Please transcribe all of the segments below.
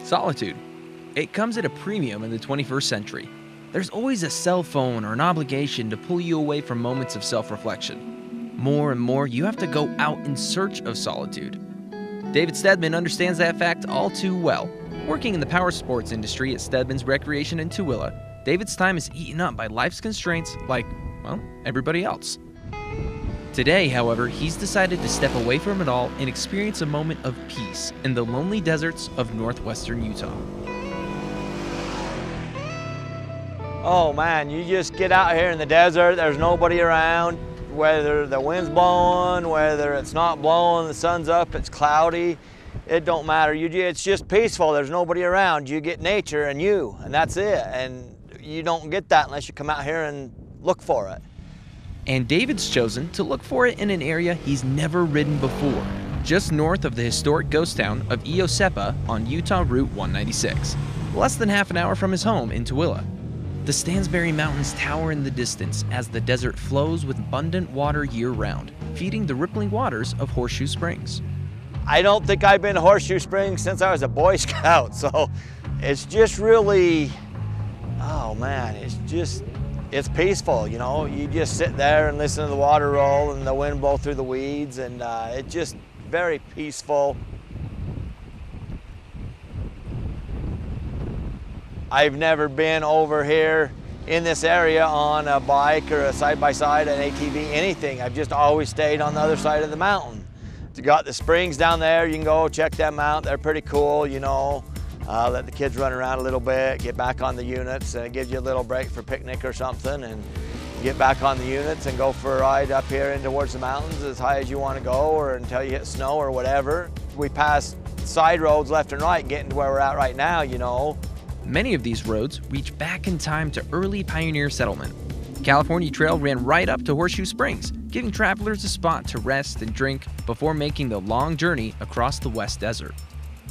Solitude. It comes at a premium in the 21st century. There's always a cell phone or an obligation to pull you away from moments of self-reflection. More and more, you have to go out in search of solitude. David Stedman understands that fact all too well. Working in the power sports industry at Stedman's Recreation in Tooele, David's time is eaten up by life's constraints like, well, everybody else. Today, however, he's decided to step away from it all and experience a moment of peace in the lonely deserts of northwestern Utah. Oh man, you just get out here in the desert, there's nobody around. Whether the wind's blowing, whether it's not blowing, the sun's up, it's cloudy, it don't matter. It's just peaceful, there's nobody around. You get nature and that's it. And you don't get that unless you come out here and look for it. And David's chosen to look for it in an area he's never ridden before, just north of the historic ghost town of Iosepa on Utah Route 196, less than half an hour from his home in Tooele. The Stansbury Mountains tower in the distance as the desert flows with abundant water year-round, feeding the rippling waters of Horseshoe Springs. I don't think I've been to Horseshoe Springs since I was a Boy Scout, so it's just really, oh man, it's peaceful, you know. You just sit there and listen to the water roll and the wind blow through the weeds, and it's just very peaceful. I've never been over here in this area on a bike or a side-by-side, an ATV, anything. I've just always stayed on the other side of the mountain. You got the springs down there, you can go check them out. They're pretty cool, you know. Let the kids run around a little bit, get back on the units, and it gives you a little break for picnic or something, and get back on the units and go for a ride up here in towards the mountains as high as you want to go, or until you hit snow or whatever. We pass side roads left and right getting to where we're at right now, you know. Many of these roads reach back in time to early pioneer settlement. California Trail ran right up to Horseshoe Springs, giving travelers a spot to rest and drink before making the long journey across the West Desert.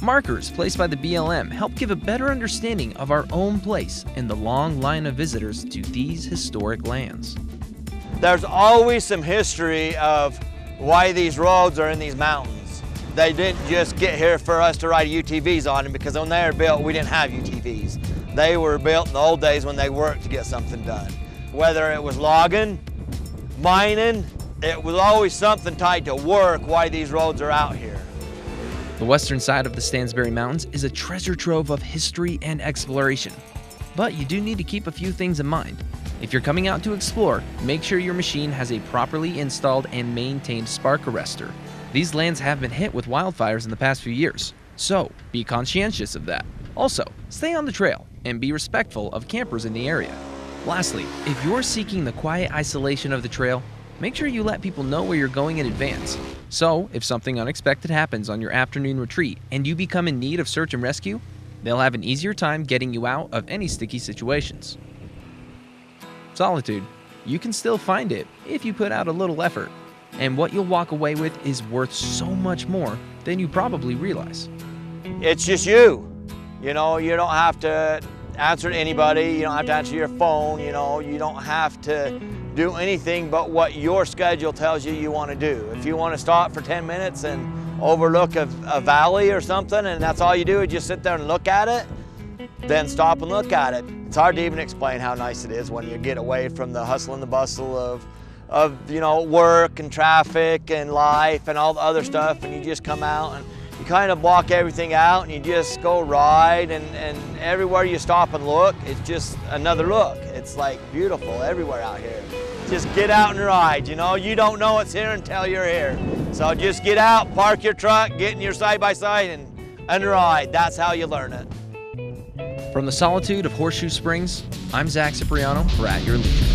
Markers placed by the BLM help give a better understanding of our own place in the long line of visitors to these historic lands. There's always some history of why these roads are in these mountains. They didn't just get here for us to ride UTVs on them, because when they were built, we didn't have UTVs. They were built in the old days when they worked to get something done. Whether it was logging, mining, it was always something tied to work why these roads are out here. The western side of the Stansbury Mountains is a treasure trove of history and exploration. But you do need to keep a few things in mind. If you're coming out to explore, make sure your machine has a properly installed and maintained spark arrestor. These lands have been hit with wildfires in the past few years, so be conscientious of that. Also, stay on the trail and be respectful of campers in the area. Lastly, if you're seeking the quiet isolation of the trail, make sure you let people know where you're going in advance. So, if something unexpected happens on your afternoon retreat and you become in need of search and rescue, they'll have an easier time getting you out of any sticky situations. Solitude. You can still find it if you put out a little effort. And what you'll walk away with is worth so much more than you probably realize. It's just you. You know, you don't have to answer to anybody, you don't have to answer your phone, you know, you don't have to do anything but what your schedule tells you you want to do. If you want to stop for 10 minutes and overlook a valley or something, and that's all you do is just sit there and look at it, then stop and look at it. It's hard to even explain how nice it is when you get away from the hustle and the bustle of you know, work and traffic and life and all the other stuff, and you just come out and you kind of block everything out and you just go ride, and everywhere you stop and look, it's just another look. It's like beautiful everywhere out here. Just get out and ride, you know? You don't know it's here until you're here. So just get out, park your truck, get in your side-by-side and ride. That's how you learn it. From the solitude of Horseshoe Springs, I'm Zach Cipriano for At Your Leisure.